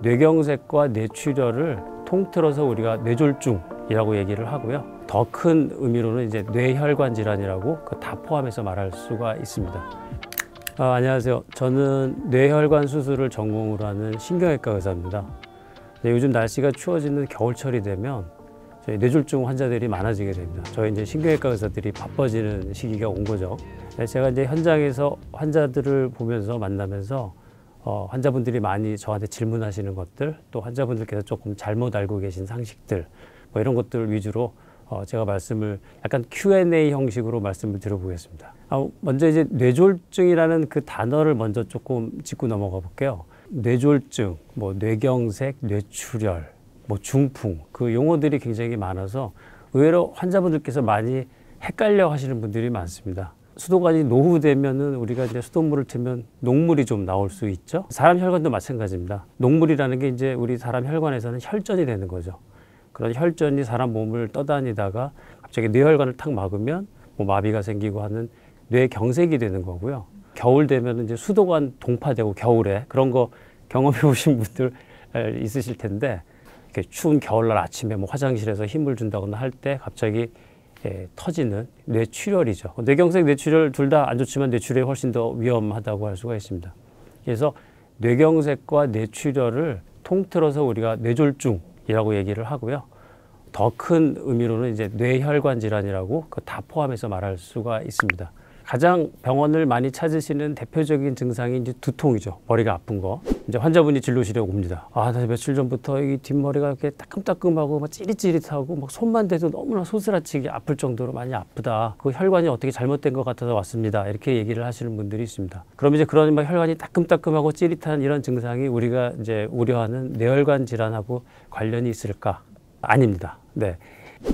뇌경색과 뇌출혈을 통틀어서 우리가 뇌졸중이라고 얘기를 하고요. 더 큰 의미로는 이제 뇌혈관 질환이라고 다 포함해서 말할 수가 있습니다. 안녕하세요. 저는 뇌혈관 수술을 전공으로 하는 신경외과 의사입니다. 요즘 날씨가 추워지는 겨울철이 되면 저희 뇌졸중 환자들이 많아지게 됩니다. 저희 이제 신경외과 의사들이 바빠지는 시기가 온 거죠. 제가 이제 현장에서 환자들을 보면서 만나면서 환자분들이 많이 저한테 질문하시는 것들, 또 환자분들께서 조금 잘못 알고 계신 상식들, 뭐 이런 것들 위주로 제가 말씀을 약간 Q&A 형식으로 말씀을 드려보겠습니다. 먼저 이제 뇌졸중이라는 그 단어를 먼저 조금 짚고 넘어가 볼게요. 뇌졸중, 뭐 뇌경색, 뇌출혈, 뭐 중풍, 그 용어들이 굉장히 많아서 의외로 환자분들께서 많이 헷갈려 하시는 분들이 많습니다. 수도관이 노후되면은 우리가 이제 수돗물을 틀면 녹물이 좀 나올 수 있죠. 사람 혈관도 마찬가지입니다. 녹물이라는 게 이제 우리 사람 혈관에서는 혈전이 되는 거죠. 그런 혈전이 사람 몸을 떠다니다가 갑자기 뇌혈관을 탁 막으면 뭐 마비가 생기고 하는 뇌경색이 되는 거고요. 겨울 되면 이제 수도관 동파되고 겨울에 그런 거 경험해 보신 분들 있으실 텐데, 이렇게 추운 겨울날 아침에 뭐 화장실에서 힘을 준다거나 할 때 갑자기 터지는 뇌출혈이죠. 뇌경색, 뇌출혈 둘 다 안 좋지만 뇌출혈이 훨씬 더 위험하다고 할 수가 있습니다. 그래서 뇌경색과 뇌출혈을 통틀어서 우리가 뇌졸중이라고 얘기를 하고요. 더 큰 의미로는 이제 뇌혈관 질환이라고 다 포함해서 말할 수가 있습니다. 가장 병원을 많이 찾으시는 대표적인 증상이 이제 두통이죠. 머리가 아픈 거. 이제 환자분이 진료실에 옵니다. 나 며칠 전부터 이 뒷머리가 이렇게 따끔따끔하고 막 찌릿찌릿하고 막 손만 대도 너무나 소스라치게 아플 정도로 많이 아프다. 그 혈관이 어떻게 잘못된 것 같아서 왔습니다. 이렇게 얘기를 하시는 분들이 있습니다. 그럼 이제 그런 막 혈관이 따끔따끔하고 찌릿한 이런 증상이 우리가 이제 우려하는 뇌혈관 질환하고 관련이 있을까? 아닙니다. 네.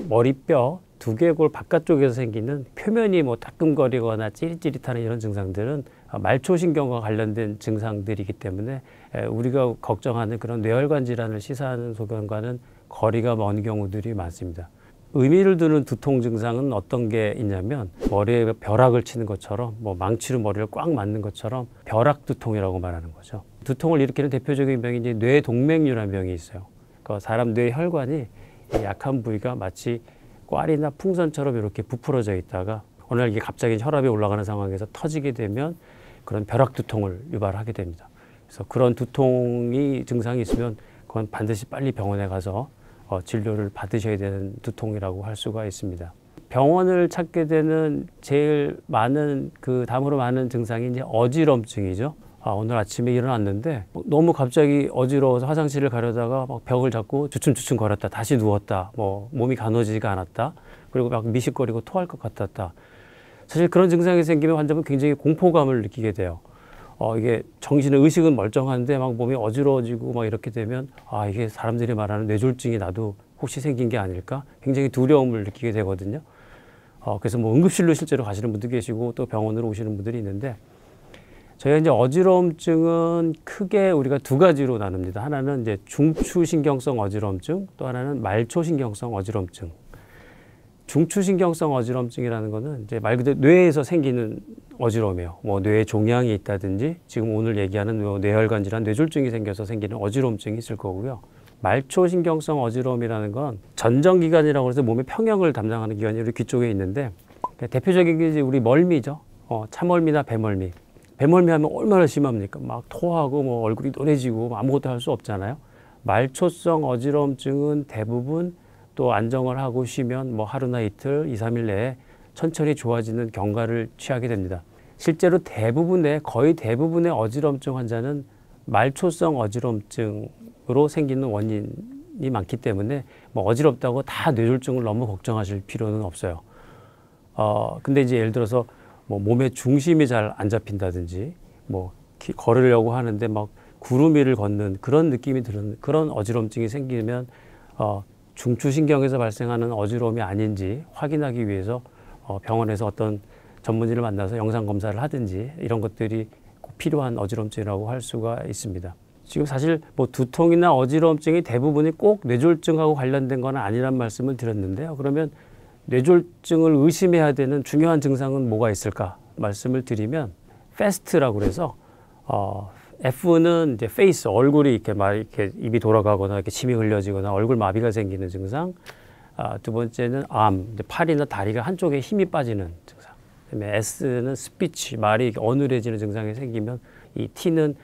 머리뼈 두개골 바깥쪽에서 생기는 표면이 뭐 따끔거리거나 찌릿찌릿하는 이런 증상들은 말초신경과 관련된 증상들이기 때문에 우리가 걱정하는 그런 뇌혈관 질환을 시사하는 소견과는 거리가 먼 경우들이 많습니다. 의미를 두는 두통 증상은 어떤 게 있냐면, 머리에 벼락을 치는 것처럼, 뭐 망치로 머리를 꽉 맞는 것처럼 벼락 두통이라고 말하는 거죠. 두통을 일으키는 대표적인 병이 이제 뇌동맥류라는 병이 있어요. 그 사람 뇌혈관이 약한 부위가 마치 꽈리나 풍선처럼 이렇게 부풀어져 있다가 어느 날 이게 갑자기 혈압이 올라가는 상황에서 터지게 되면 그런 벼락 두통을 유발하게 됩니다. 그래서 그런 두통이 증상이 있으면 그건 반드시 빨리 병원에 가서 진료를 받으셔야 되는 두통이라고 할 수가 있습니다. 병원을 찾게 되는 제일 많은 다음으로 많은 증상이 이제 어지럼증이죠. 오늘 아침에 일어났는데 너무 갑자기 어지러워서 화장실을 가려다가 막 벽을 잡고 주춤주춤 거렸다, 다시 누웠다, 뭐 몸이 가누어지지가 않았다, 그리고 막 미식거리고 토할 것 같았다. 사실 그런 증상이 생기면 환자분 굉장히 공포감을 느끼게 돼요. 이게 의식은 멀쩡한데 막 몸이 어지러워지고 막 이렇게 되면 이게 사람들이 말하는 뇌졸중이 나도 혹시 생긴 게 아닐까? 굉장히 두려움을 느끼게 되거든요. 그래서 뭐 응급실로 실제로 가시는 분도 계시고 또 병원으로 오시는 분들이 있는데, 저희가 이제 어지러움증은 크게 우리가 두 가지로 나눕니다. 하나는 이제 중추신경성 어지러움증, 또 하나는 말초신경성 어지러움증. 중추신경성 어지러움증이라는 거는 이제 말 그대로 뇌에서 생기는 어지러움이에요. 뭐 뇌에 종양이 있다든지 지금 오늘 얘기하는 뇌혈관 질환, 뇌졸중이 생겨서 생기는 어지러움증이 있을 거고요. 말초신경성 어지러움이라는 건 전정기관이라고 해서 몸의 평형을 담당하는 기관이 우리 귀 쪽에 있는데, 대표적인 게 이제 우리 멀미죠. 차멀미나 배멀미. 배멀미 하면 얼마나 심합니까? 막 토하고 뭐 얼굴이 노래지고 아무것도 할 수 없잖아요. 말초성 어지러움증은 대부분 또 안정을 하고 쉬면 뭐 하루나 이틀, 2, 3일 내에 천천히 좋아지는 경과를 취하게 됩니다. 실제로 거의 대부분의 어지러움증 환자는 말초성 어지러움증으로 생기는 원인이 많기 때문에 뭐 어지럽다고 다 뇌졸중을 너무 걱정하실 필요는 없어요. 근데 이제 예를 들어서 뭐 몸의 중심이 잘 안 잡힌다든지, 뭐 걸으려고 하는데 막 구름 위를 걷는 그런 느낌이 드는 그런 어지러움증이 생기면 중추신경에서 발생하는 어지러움이 아닌지 확인하기 위해서 병원에서 어떤 전문의를 만나서 영상 검사를 하든지 이런 것들이 꼭 필요한 어지러움증이라고 할 수가 있습니다. 지금 사실 뭐 두통이나 어지러움증이 대부분이 꼭 뇌졸중하고 관련된 건 아니란 말씀을 드렸는데요. 그러면 뇌졸중을 의심해야 되는 중요한 증상은 뭐가 있을까 말씀을 드리면, FAST라고 그래서 F는 이제 페이스, 얼굴이 이렇게 막 이렇게 입이 돌아가거나 이렇게 침이 흘려지거나 얼굴 마비가 생기는 증상. 두 번째는 이제 팔이나 다리가 한쪽에 힘이 빠지는 증상. 그다음에 S는 스피치, 말이 어눌해지는 증상이 생기면, 이 T는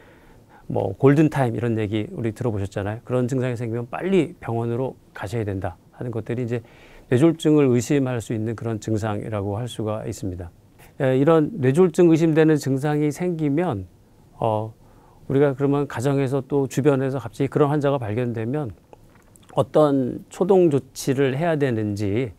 뭐 골든타임 이런 얘기 우리 들어보셨잖아요. 그런 증상이 생기면 빨리 병원으로 가셔야 된다 하는 것들이 이제 뇌졸중을 의심할 수 있는 그런 증상이라고 할 수가 있습니다. 이런 뇌졸중 의심되는 증상이 생기면 우리가 그러면 가정에서 또 주변에서 갑자기 그런 환자가 발견되면 어떤 초동 조치를 해야 되는지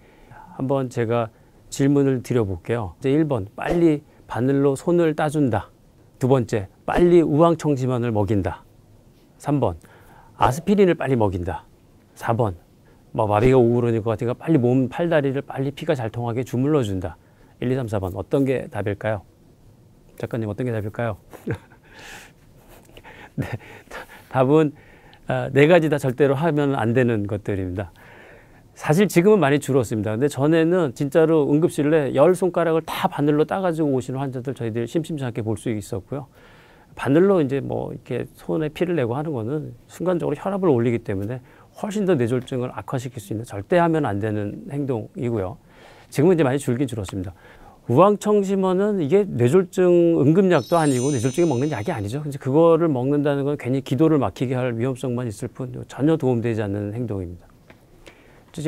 한번 제가 질문을 드려볼게요. 이제 1번, 빨리 바늘로 손을 따준다. 두 번째, 빨리 우황청심환을 먹인다. 3번, 아스피린을 빨리 먹인다. 4번, 뭐 마비가 오고 그러는 것 같으니까 빨리 몸, 팔다리를 빨리 피가 잘 통하게 주물러 준다. 1, 2, 3, 4번 어떤 게 답일까요? 작가님 어떤 게 답일까요? 네, 답은 네 가지 다 절대로 하면 안 되는 것들입니다. 사실 지금은 많이 줄었습니다. 근데 전에는 진짜로 응급실 내 10손가락을 다 바늘로 따가지고 오시는 환자들 저희들이 심심치 않게 볼 수 있었고요. 바늘로 이제 뭐 이렇게 손에 피를 내고 하는 거는 순간적으로 혈압을 올리기 때문에 훨씬 더 뇌졸중을 악화시킬 수 있는, 절대 하면 안 되는 행동이고요. 지금은 이제 많이 줄긴 줄었습니다. 우황청심환은 이게 뇌졸중 응급약도 아니고 뇌졸중에 먹는 약이 아니죠. 이제 그거를 먹는다는 건 괜히 기도를 막히게 할 위험성만 있을 뿐 전혀 도움되지 않는 행동입니다.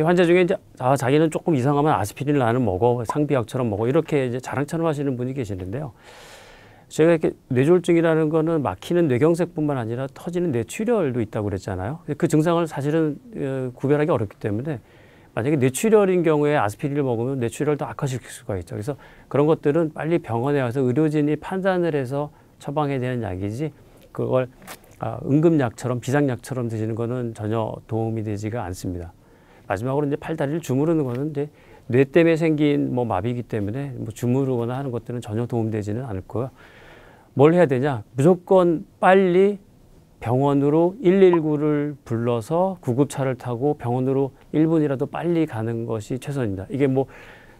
환자 중에 이제 자기는 조금 이상하면 아스피린을 나는 먹어, 상비약처럼 먹어, 이렇게 이제 자랑처럼 하시는 분이 계시는데요. 제가 이렇게 뇌졸중이라는 거는 막히는 뇌경색뿐만 아니라 터지는 뇌출혈도 있다고 그랬잖아요. 그 증상을 사실은 구별하기 어렵기 때문에 만약에 뇌출혈인 경우에 아스피린을 먹으면 뇌출혈도 악화시킬 수가 있죠. 그래서 그런 것들은 빨리 병원에 와서 의료진이 판단을 해서 처방해야 되는 약이지, 그걸 응급약처럼 비상약처럼 드시는 거는 전혀 도움이 되지가 않습니다. 마지막으로 이제 팔다리를 주무르는 거는 이제 뇌 때문에 생긴 뭐 마비이기 때문에 뭐 주무르거나 하는 것들은 전혀 도움되지는 않을 거고요. 뭘 해야 되냐? 무조건 빨리 병원으로 119를 불러서 구급차를 타고 병원으로 1분이라도 빨리 가는 것이 최선입니다. 이게 뭐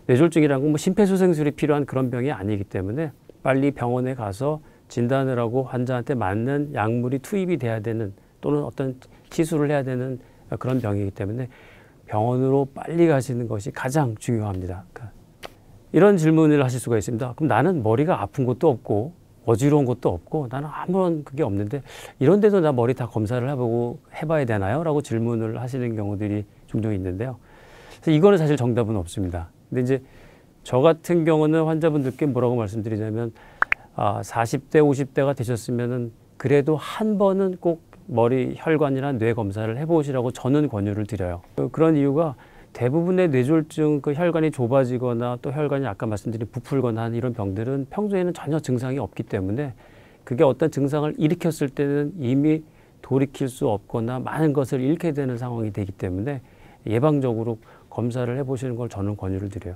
뇌졸중이라는 건 뭐 심폐소생술이 필요한 그런 병이 아니기 때문에 빨리 병원에 가서 진단을 하고 환자한테 맞는 약물이 투입이 돼야 되는, 또는 어떤 시술을 해야 되는 그런 병이기 때문에 병원으로 빨리 가시는 것이 가장 중요합니다. 그러니까 이런 질문을 하실 수가 있습니다. 그럼 나는 머리가 아픈 것도 없고 어지러운 것도 없고 나는 아무런 그게 없는데 이런데도 나 머리 다 검사를 해봐야 되나요? 라고 질문을 하시는 경우들이 종종 있는데요. 그래서 이거는 사실 정답은 없습니다. 근데 이제 저 같은 경우는 환자분들께 뭐라고 말씀드리냐면 40대, 50대가 되셨으면은 그래도 한 번은 꼭 머리 혈관이나 뇌 검사를 해보시라고 저는 권유를 드려요. 그런 이유가 대부분의 뇌졸중, 그 혈관이 좁아지거나 또 혈관이 아까 말씀드린 부풀거나 하는 이런 병들은 평소에는 전혀 증상이 없기 때문에 그게 어떤 증상을 일으켰을 때는 이미 돌이킬 수 없거나 많은 것을 잃게 되는 상황이 되기 때문에 예방적으로 검사를 해보시는 걸 저는 권유를 드려요.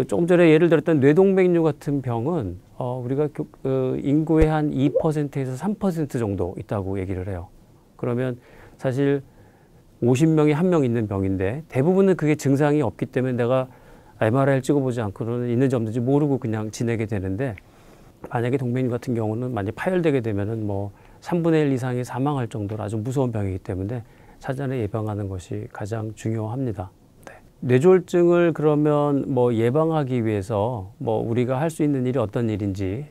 조금 전에 예를 들었던 뇌동맥류 같은 병은 우리가 인구의 한 2%에서 3% 정도 있다고 얘기를 해요. 그러면 사실 50명이 1명 있는 병인데 대부분은 그게 증상이 없기 때문에 내가 MRI를 찍어보지 않고는 있는지 없는지 모르고 그냥 지내게 되는데, 만약에 동맥류 같은 경우는 만약 파열되게 되면은 뭐 3분의 1 이상이 사망할 정도로 아주 무서운 병이기 때문에 사전에 예방하는 것이 가장 중요합니다. 뇌졸중을 그러면 뭐 예방하기 위해서 뭐 우리가 할 수 있는 일이 어떤 일인지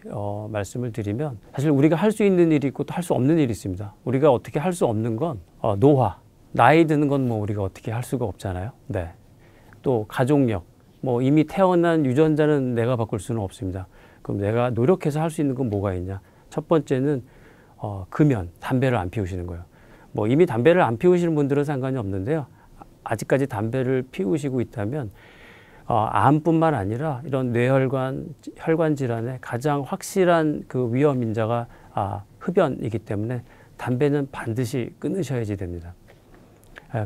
말씀을 드리면, 사실 우리가 할 수 있는 일이 있고 또 할 수 없는 일이 있습니다. 우리가 어떻게 할 수 없는 건 노화, 나이 드는 건 뭐 우리가 어떻게 할 수가 없잖아요. 네. 또 가족력, 뭐 이미 태어난 유전자는 내가 바꿀 수는 없습니다. 그럼 내가 노력해서 할 수 있는 건 뭐가 있냐? 첫 번째는 금연, 담배를 안 피우시는 거예요. 뭐 이미 담배를 안 피우시는 분들은 상관이 없는데요. 아직까지 담배를 피우시고 있다면 암뿐만 아니라 이런 뇌혈관, 혈관 질환의 가장 확실한 그 위험 인자가 흡연이기 때문에 담배는 반드시 끊으셔야지 됩니다.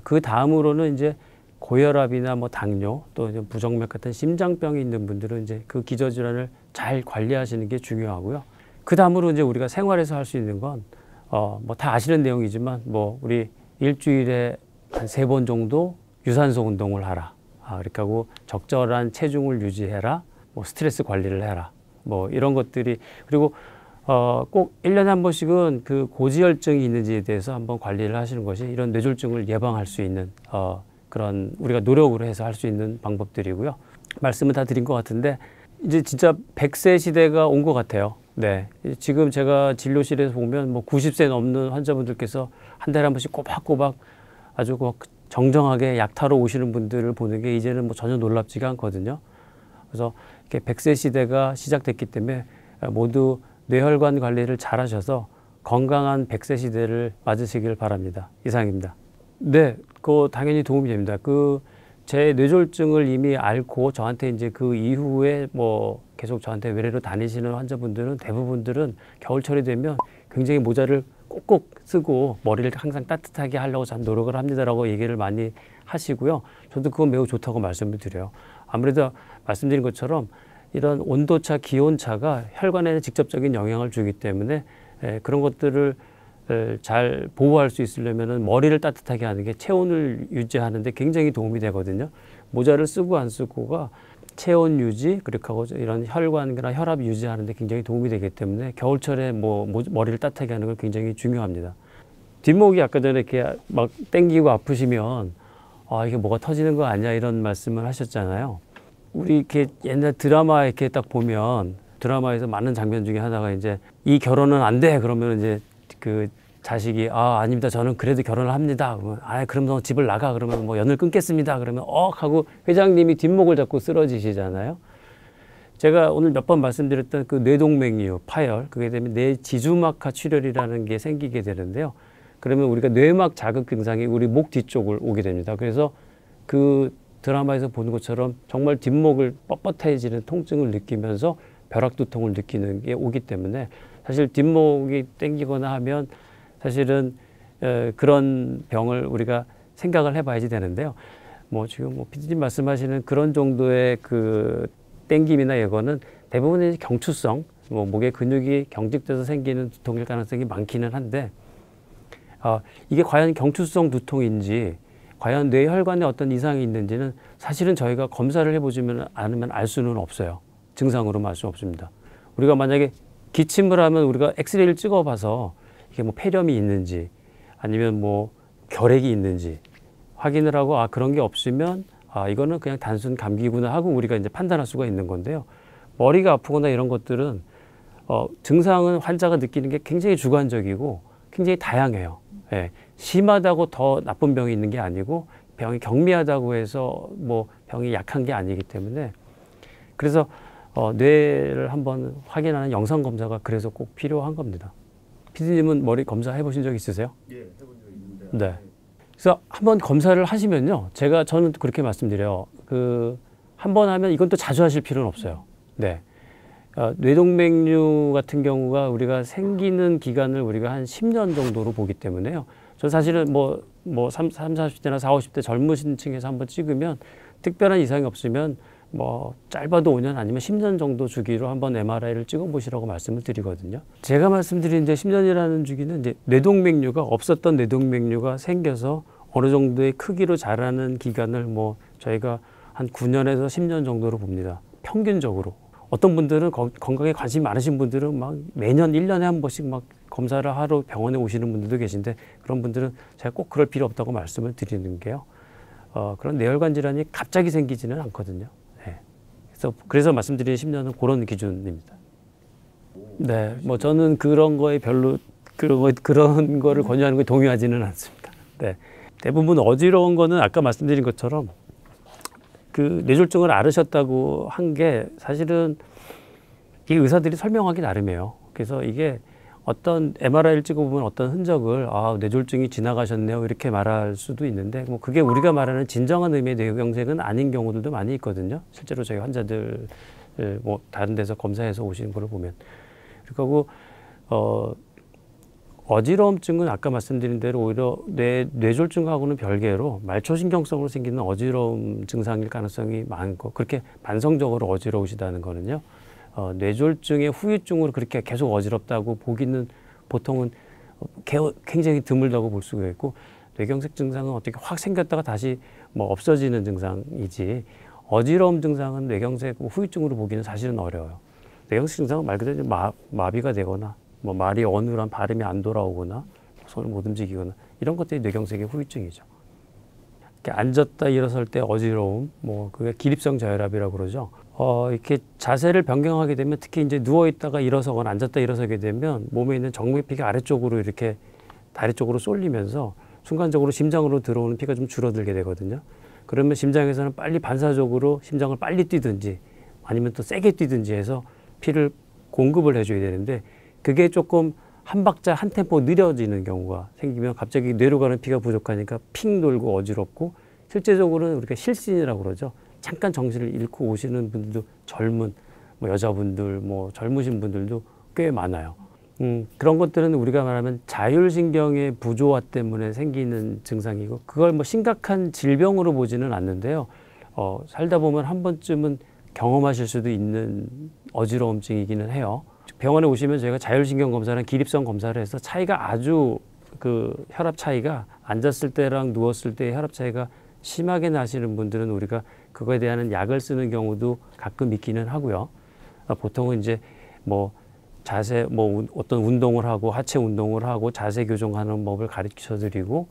그 다음으로는 이제 고혈압이나 뭐 당뇨, 또 이제 부정맥 같은 심장병이 있는 분들은 이제 그 기저질환을 잘 관리하시는 게 중요하고요. 그 다음으로 이제 우리가 생활에서 할 수 있는 건 뭐 다 아시는 내용이지만 뭐 우리 일주일에 한 3번 정도 유산소 운동을 하라. 그렇게 하고 적절한 체중을 유지해라. 뭐 스트레스 관리를 해라. 뭐 이런 것들이, 그리고 꼭 1년에 한 번씩은 그 고지혈증이 있는지에 대해서 한번 관리를 하시는 것이 이런 뇌졸중을 예방할 수 있는 그런 우리가 노력으로 해서 할 수 있는 방법들이고요. 말씀은 다 드린 것 같은데 이제 진짜 100세 시대가 온 것 같아요. 네, 지금 제가 진료실에서 보면 뭐 90세 넘는 환자분들께서 한 달에 한 번씩 꼬박꼬박 아주 정정하게 약타러 오시는 분들을 보는 게 이제는 뭐 전혀 놀랍지가 않거든요. 그래서 이렇게 100세 시대가 시작됐기 때문에 모두 뇌혈관 관리를 잘 하셔서 건강한 100세 시대를 맞으시길 바랍니다. 이상입니다. 네, 그거 당연히 도움이 됩니다. 제 뇌졸중을 이미 앓고 저한테 이제 그 이후에 뭐 계속 저한테 외래로 다니시는 환자분들은 대부분들은 겨울철이 되면 굉장히 모자를 꼭꼭 쓰고 머리를 항상 따뜻하게 하려고 참 노력을 합니다라고 얘기를 많이 하시고요. 저도 그건 매우 좋다고 말씀을 드려요. 아무래도 말씀드린 것처럼 이런 온도차, 기온차가 혈관에 직접적인 영향을 주기 때문에 그런 것들을 잘 보호할 수 있으려면 머리를 따뜻하게 하는 게 체온을 유지하는 데 굉장히 도움이 되거든요. 모자를 쓰고 안 쓰고가 체온 유지, 그리고 이런 혈관이나 혈압 유지하는 데 굉장히 도움이 되기 때문에 겨울철에 머리를 따뜻하게 하는 건 굉장히 중요합니다. 뒷목이 아까 전에 이렇게 막 땡기고 아프시면 이게 뭐가 터지는 거 아니야 이런 말씀을 하셨잖아요. 우리 이렇게 옛날 드라마 이렇게 딱 보면 드라마에서 많은 장면 중에 하나가 이제 이 결혼은 안 돼 그러면 이제 그 자식이 아닙니다 저는 그래도 결혼을 합니다 그러면 그럼 너 집을 나가 그러면 뭐 연을 끊겠습니다 그러면 하고 회장님이 뒷목을 잡고 쓰러지시잖아요. 제가 오늘 몇 번 말씀드렸던 그 뇌동맥류 파열 그게 되면 뇌지주막하 출혈이라는 게 생기게 되는데요. 그러면 우리가 뇌막 자극 증상이 우리 목 뒤쪽을 오게 됩니다. 그래서 그 드라마에서 보는 것처럼 정말 뒷목을 뻣뻣해지는 통증을 느끼면서 벼락두통을 느끼는 게 오기 때문에 사실 뒷목이 땡기거나 하면 사실은 그런 병을 우리가 생각을 해봐야지 되는데요. 지금 PD님 말씀하시는 그런 정도의 그 땡김이나 이거는 대부분의 경추성, 목의 근육이 경직돼서 생기는 두통일 가능성이 많기는 한데 이게 과연 경추성 두통인지 과연 뇌혈관에 어떤 이상이 있는지는 사실은 저희가 검사를 해보지만 않으면 알 수는 없어요. 증상으로만 알 수는 없습니다. 우리가 만약에 기침을 하면 우리가 엑스레이를 찍어봐서 이게 폐렴이 있는지 아니면 결핵이 있는지 확인을 하고 그런 게 없으면 이거는 그냥 단순 감기구나 하고 우리가 이제 판단할 수가 있는 건데요. 머리가 아프거나 이런 것들은 증상은 환자가 느끼는 게 굉장히 주관적이고 굉장히 다양해요. 예, 심하다고 더 나쁜 병이 있는 게 아니고 병이 경미하다고 해서 병이 약한 게 아니기 때문에 그래서 뇌를 한번 확인하는 영상 검사가 그래서 꼭 필요한 겁니다. PD님은 머리 검사 해보신 적 있으세요? 예, 해본 적 있는데. 네. 그래서 한번 검사를 하시면요, 저는 그렇게 말씀드려요. 한번 하면 이건 또 자주 하실 필요는 없어요. 네. 뇌동맥류 같은 경우가 우리가 생기는 기간을 우리가 한 10년 정도로 보기 때문에요. 저 사실은 40대나 50대 젊으신 층에서 한번 찍으면 특별한 이상이 없으면 짧아도 5년 아니면 10년 정도 주기로 한번 MRI를 찍어보시라고 말씀을 드리거든요. 제가 말씀드린 이제 10년이라는 주기는 이제 뇌동맥류가 없었던 뇌동맥류가 생겨서 어느 정도의 크기로 자라는 기간을 저희가 한 9년에서 10년 정도로 봅니다. 평균적으로. 어떤 분들은 건강에 관심이 많으신 분들은 매년 1년에 한 번씩 검사를 하러 병원에 오시는 분들도 계신데 그런 분들은 제가 꼭 그럴 필요 없다고 말씀을 드리는 게요. 그런 뇌혈관 질환이 갑자기 생기지는 않거든요. 네. 그래서 말씀드린 10년은 그런 기준입니다. 네, 저는 그런 거에 별로 그런 거를 권유하는 거에 동의하지는 않습니다. 네. 대부분 어지러운 거는 아까 말씀드린 것처럼 그 뇌졸중을 앓으셨다고 한 게 사실은 이 의사들이 설명하기 나름이에요. 그래서 이게 어떤 MRI를 찍어보면 어떤 흔적을 뇌졸중이 지나가셨네요 이렇게 말할 수도 있는데 그게 우리가 말하는 진정한 의미의 뇌경색은 아닌 경우들도 많이 있거든요. 실제로 저희 환자들 다른 데서 검사해서 오시는 걸 보면 그리고 어지러움증은 아까 말씀드린 대로 오히려 뇌졸중하고는 별개로 말초신경성으로 생기는 어지러움 증상일 가능성이 많고 그렇게 만성적으로 어지러우시다는 거는요. 뇌졸중의 후유증으로 그렇게 계속 어지럽다고 보기는 보통은 굉장히 드물다고 볼 수가 있고 뇌경색 증상은 어떻게 확 생겼다가 다시 없어지는 증상이지 어지러움 증상은 뇌경색 후유증으로 보기는 사실은 어려워요. 뇌경색 증상은 말 그대로 마비가 되거나 뭐 말이 어눌한 발음이 안 돌아오거나 손을 못 움직이거나 이런 것들이 뇌경색의 후유증이죠. 이렇게 앉았다 일어설 때 어지러움, 뭐 그게 기립성 저혈압이라고 그러죠. 이렇게 자세를 변경하게 되면 특히 이제 누워 있다가 일어서거나 앉았다 일어서게 되면 몸에 있는 정맥피가 아래쪽으로 이렇게 다리 쪽으로 쏠리면서 순간적으로 심장으로 들어오는 피가 좀 줄어들게 되거든요. 그러면 심장에서는 빨리 반사적으로 심장을 빨리 뛰든지 아니면 또 세게 뛰든지 해서 피를 공급을 해줘야 되는데 그게 조금 한 박자 한 템포 느려지는 경우가 생기면 갑자기 뇌로 가는 피가 부족하니까 핑 돌고 어지럽고 실제적으로는 우리가 실신이라고 그러죠. 잠깐 정신을 잃고 오시는 분들도 젊은 뭐 여자분들 뭐 젊으신 분들도 꽤 많아요. 그런 것들은 우리가 말하면 자율신경의 부조화 때문에 생기는 증상이고 그걸 뭐 심각한 질병으로 보지는 않는데요. 살다 보면 한 번쯤은 경험하실 수도 있는 어지러움증이기는 해요. 병원에 오시면 저희가 자율신경 검사랑 기립성 검사를 해서 차이가 아주 그 혈압 차이가 앉았을 때랑 누웠을 때의 혈압 차이가 심하게 나시는 분들은 우리가 그거에 대한 약을 쓰는 경우도 가끔 있기는 하고요. 보통은 이제 뭐 자세 뭐 어떤 운동을 하고 하체 운동을 하고 자세 교정하는 법을 가르쳐 드리고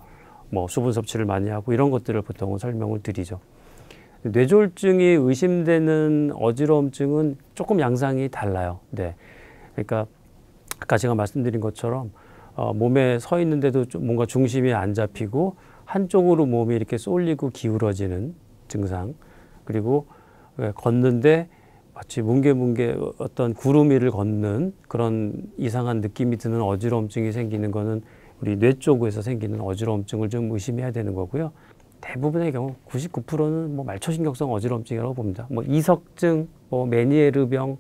뭐 수분 섭취를 많이 하고 이런 것들을 보통은 설명을 드리죠. 뇌졸중이 의심되는 어지러움증은 조금 양상이 달라요. 네. 그러니까 아까 제가 말씀드린 것처럼 몸에 서 있는데도 좀 뭔가 중심이 안 잡히고 한쪽으로 몸이 이렇게 쏠리고 기울어지는 증상, 그리고 걷는데 마치 뭉게뭉게 어떤 구름 위를 걷는 그런 이상한 느낌이 드는 어지러움증이 생기는 거는 우리 뇌 쪽에서 생기는 어지러움증을 좀 의심해야 되는 거고요. 대부분의 경우 99%는 뭐 말초신경성 어지러움증이라고 봅니다. 뭐 이석증, 뭐 메니에르병,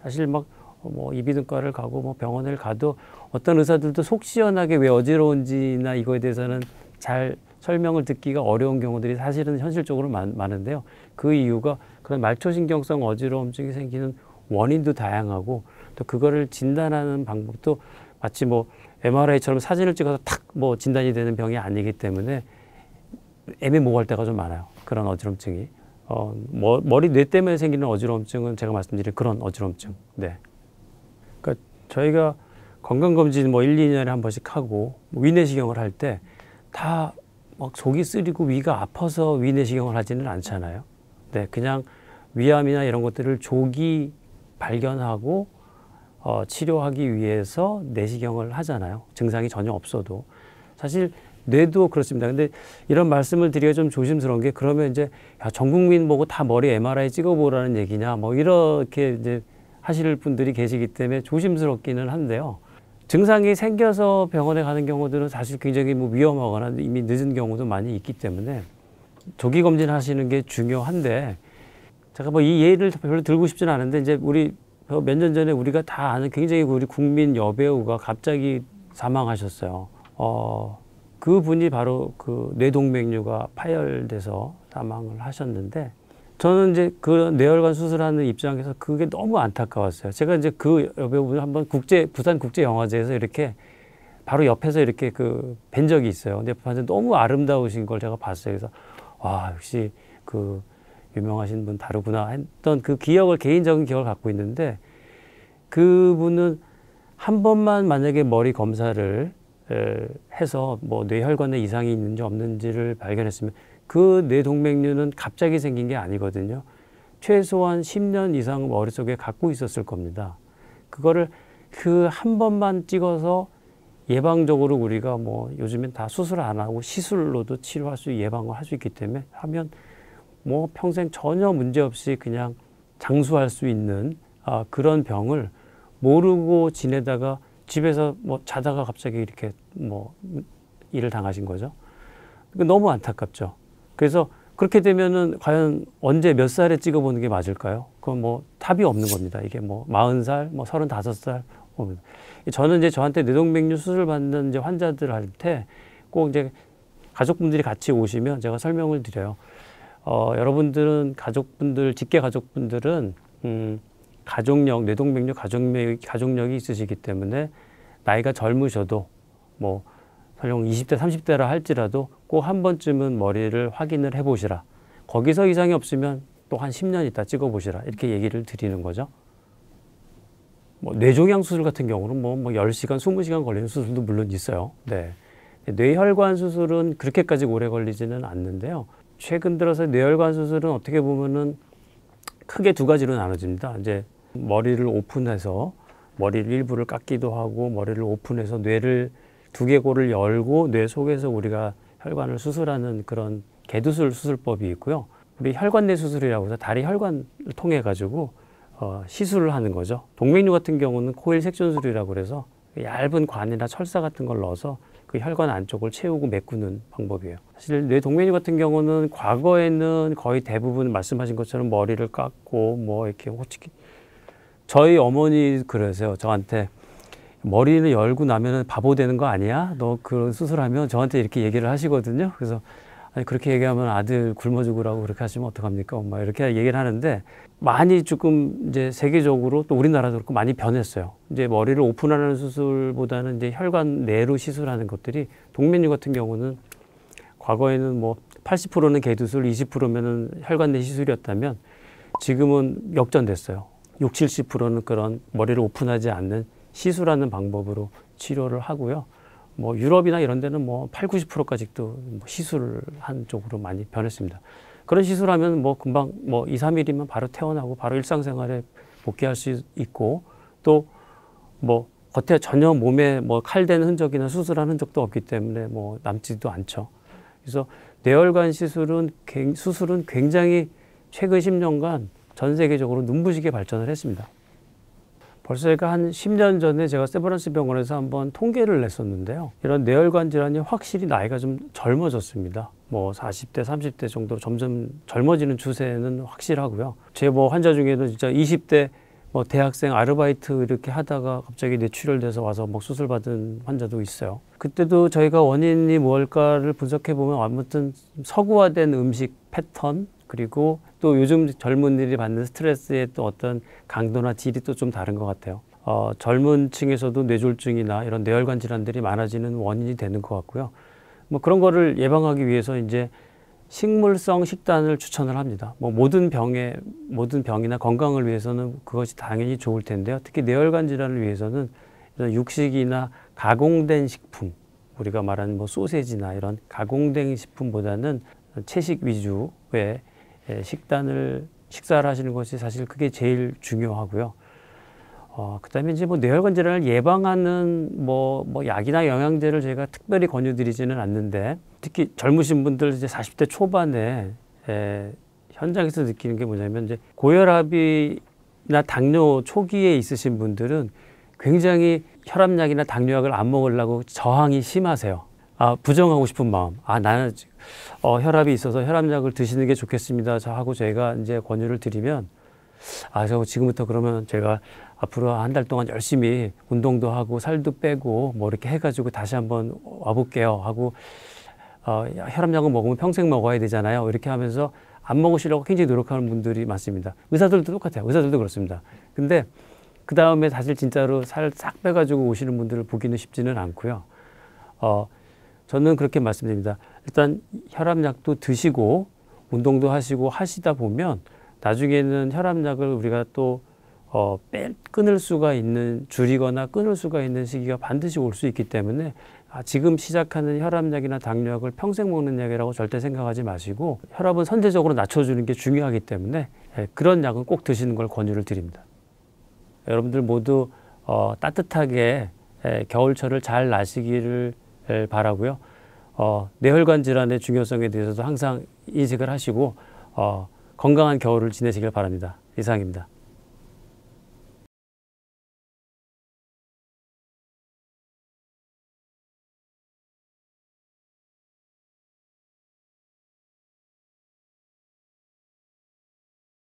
사실 막 뭐 이비인후과를 가고 뭐 병원을 가도 어떤 의사들도 속 시원하게 왜 어지러운지나 이거에 대해서는 잘 설명을 듣기가 어려운 경우들이 사실은 현실적으로 많은데요. 그 이유가 그런 말초신경성 어지러움증이 생기는 원인도 다양하고 또 그거를 진단하는 방법도 마치 뭐 MRI처럼 사진을 찍어서 탁 뭐 진단이 되는 병이 아니기 때문에 애매모호할 때가 좀 많아요. 그런 어지러움증이. 머리 뇌 때문에 생기는 어지러움증은 제가 말씀드린 그런 어지러움증. 네. 그러니까 저희가 건강검진 뭐 1, 2년에 한 번씩 하고 위내시경을 할 때 다 막 속이 쓰리고 위가 아파서 위내시경을 하지는 않잖아요. 네, 그냥 위암이나 이런 것들을 조기 발견하고 치료하기 위해서 내시경을 하잖아요. 증상이 전혀 없어도. 사실 뇌도 그렇습니다. 근데 이런 말씀을 드리기가 좀 조심스러운 게 그러면 이제 야, 전 국민 보고 다 머리 MRI 찍어보라는 얘기냐 뭐 이렇게 이제 하실 분들이 계시기 때문에 조심스럽기는 한데요. 증상이 생겨서 병원에 가는 경우들은 사실 굉장히 뭐 위험하거나 이미 늦은 경우도 많이 있기 때문에 조기 검진하시는 게 중요한데 제가 뭐 이 예를 별로 들고 싶지는 않은데 이제 우리 몇 년 전에 우리가 다 아는 굉장히 우리 국민 여배우가 갑자기 사망하셨어요. 그분이 바로 그 뇌동맥류가 파열돼서 사망을 하셨는데 저는 이제 그 뇌혈관 수술하는 입장에서 그게 너무 안타까웠어요. 제가 이제 그 여배우분을 한번 부산 국제영화제에서 이렇게 바로 옆에서 이렇게 뵌 적이 있어요. 근데 너무 아름다우신 걸 제가 봤어요. 그래서 와, 역시 그 유명하신 분 다르구나 했던 그 기억을, 개인적인 기억을 갖고 있는데 그분은 한 번만 만약에 머리 검사를 해서 뭐 뇌혈관에 이상이 있는지 없는지를 발견했으면 그 뇌동맥류는 갑자기 생긴 게 아니거든요. 최소한 10년 이상 머릿속에 갖고 있었을 겁니다. 그거를 그 한 번만 찍어서 예방적으로 우리가 뭐 요즘엔 다 수술 안 하고 시술로도 치료할 수, 예방을 할 수 있기 때문에 하면 뭐 평생 전혀 문제 없이 그냥 장수할 수 있는 그런 병을 모르고 지내다가 집에서 뭐 자다가 갑자기 이렇게 뭐 일을 당하신 거죠. 너무 안타깝죠. 그래서 그렇게 되면은 과연 언제 몇 살에 찍어보는 게 맞을까요? 그건 뭐 답이 없는 겁니다. 이게 뭐 40살, 뭐 35살. 저는 이제 저한테 뇌동맥류 수술 받는 이제 환자들 할 때 꼭 이제 가족분들이 같이 오시면 제가 설명을 드려요. 여러분들은 직계 가족분들은 가족력, 뇌동맥류 가족력이 있으시기 때문에 나이가 젊으셔도 뭐 설령 20대, 30대라 할지라도 꼭 한 번쯤은 머리를 확인을 해보시라. 거기서 이상이 없으면 또 한 10년 있다 찍어보시라. 이렇게 얘기를 드리는 거죠. 뭐 뇌종양 수술 같은 경우는 뭐 10시간, 20시간 걸리는 수술도 물론 있어요. 네. 뇌혈관 수술은 그렇게까지 오래 걸리지는 않는데요. 최근 들어서 뇌혈관 수술은 어떻게 보면은 크게 두 가지로 나눠집니다. 이제 머리를 오픈해서 머리를 일부를 깎기도 하고 머리를 오픈해서 뇌를 두개골을 열고 뇌 속에서 우리가 혈관을 수술하는 그런 개두술 수술법이 있고요. 우리 혈관내 수술이라고 해서 다리 혈관을 통해 가지고 시술을 하는 거죠. 동맥류 같은 경우는 코일 색전술이라고 그래서 얇은 관이나 철사 같은 걸 넣어서 그 혈관 안쪽을 채우고 메꾸는 방법이에요. 사실 뇌 동맥류 같은 경우는 과거에는 거의 대부분 말씀하신 것처럼 머리를 깎고 뭐 이렇게 호치키 저희 어머니 그러세요. 저한테 머리를 열고 나면은 바보 되는 거 아니야? 너 그런 수술하면 저한테 이렇게 얘기를 하시거든요. 그래서 아니 그렇게 얘기하면 아들 굶어 죽으라고 그렇게 하시면 어떡합니까? 엄마 이렇게 얘기를 하는데 많이 조금 이제 세계적으로 또 우리나라도 그렇고 많이 변했어요. 이제 머리를 오픈하는 수술보다는 이제 혈관 내로 시술하는 것들이 동맥류 같은 경우는 과거에는 뭐 80%는 개두술, 20%면은 혈관 내 시술이었다면 지금은 역전됐어요. 60, 70%는 그런 머리를 오픈하지 않는 시술하는 방법으로 치료를 하고요. 뭐 유럽이나 이런 데는 뭐 8, 90%까지도 뭐 시술을 한 쪽으로 많이 변했습니다. 그런 시술하면 뭐 금방 뭐 2, 3일이면 바로 퇴원하고 바로 일상생활에 복귀할 수 있고 또 뭐 겉에 전혀 몸에 뭐 칼댄 흔적이나 수술한 흔적도 없기 때문에 뭐 남지도 않죠. 그래서 뇌혈관 수술은 굉장히 최근 10년간 전 세계적으로 눈부시게 발전을 했습니다. 벌써 제가 한 10년 전에 제가 세브란스 병원에서 한번 통계를 냈었는데요. 이런 뇌혈관 질환이 확실히 나이가 좀 젊어졌습니다. 뭐 40대, 30대 정도로 점점 젊어지는 추세는 확실하고요. 제 뭐 환자 중에는 진짜 20대 뭐 대학생 아르바이트 이렇게 하다가 갑자기 뇌출혈돼서 와서 뭐 수술 받은 환자도 있어요. 그때도 저희가 원인이 뭘까를 분석해 보면 아무튼 서구화된 음식 패턴 그리고 또 요즘 젊은이들이 받는 스트레스의 또 어떤 강도나 질이 또 좀 다른 것 같아요. 젊은 층에서도 뇌졸중이나 이런 뇌혈관 질환들이 많아지는 원인이 되는 것 같고요. 뭐 그런 거를 예방하기 위해서 이제 식물성 식단을 추천을 합니다. 뭐 모든 병이나 건강을 위해서는 그것이 당연히 좋을 텐데요. 특히 뇌혈관 질환을 위해서는 이런 육식이나 가공된 식품, 우리가 말하는 뭐 소세지나 이런 가공된 식품보다는 채식 위주의 식사를 하시는 것이 사실 그게 제일 중요하고요. 그다음에 이제 뭐 뇌혈관 질환을 예방하는 뭐 약이나 영양제를 제가 특별히 권유드리지는 않는데 특히 젊으신 분들 이제 40대 초반에 현장에서 느끼는 게 뭐냐면 이제 고혈압이나 당뇨 초기에 있으신 분들은 굉장히 혈압약이나 당뇨약을 안 먹으려고 저항이 심하세요. 부정하고 싶은 마음. 나는 혈압이 있어서 혈압약을 드시는 게 좋겠습니다. 하고 저희가 이제 권유를 드리면 저 지금부터 그러면 제가 앞으로 한 달 동안 열심히 운동도 하고 살도 빼고 뭐 이렇게 해가지고 다시 한번 와볼게요 하고 혈압약을 먹으면 평생 먹어야 되잖아요. 이렇게 하면서 안 먹으시려고 굉장히 노력하는 분들이 많습니다. 의사들도 똑같아요. 의사들도 그렇습니다. 근데 그 다음에 사실 진짜로 살 싹 빼가지고 오시는 분들을 보기는 쉽지는 않고요. 저는 그렇게 말씀드립니다. 일단 혈압약도 드시고 운동도 하시고 하시다 보면 나중에는 혈압약을 우리가 또 끊을 수가 있는, 줄이거나 끊을 수가 있는 시기가 반드시 올 수 있기 때문에 지금 시작하는 혈압약이나 당뇨약을 평생 먹는 약이라고 절대 생각하지 마시고 혈압은 선제적으로 낮춰주는 게 중요하기 때문에 그런 약은 꼭 드시는 걸 권유를 드립니다. 여러분들 모두 따뜻하게 겨울철을 잘 나시기를 바라고요. 뇌혈관 질환의 중요성에 대해서도 항상 인식을 하시고 건강한 겨울을 지내시길 바랍니다. 이상입니다.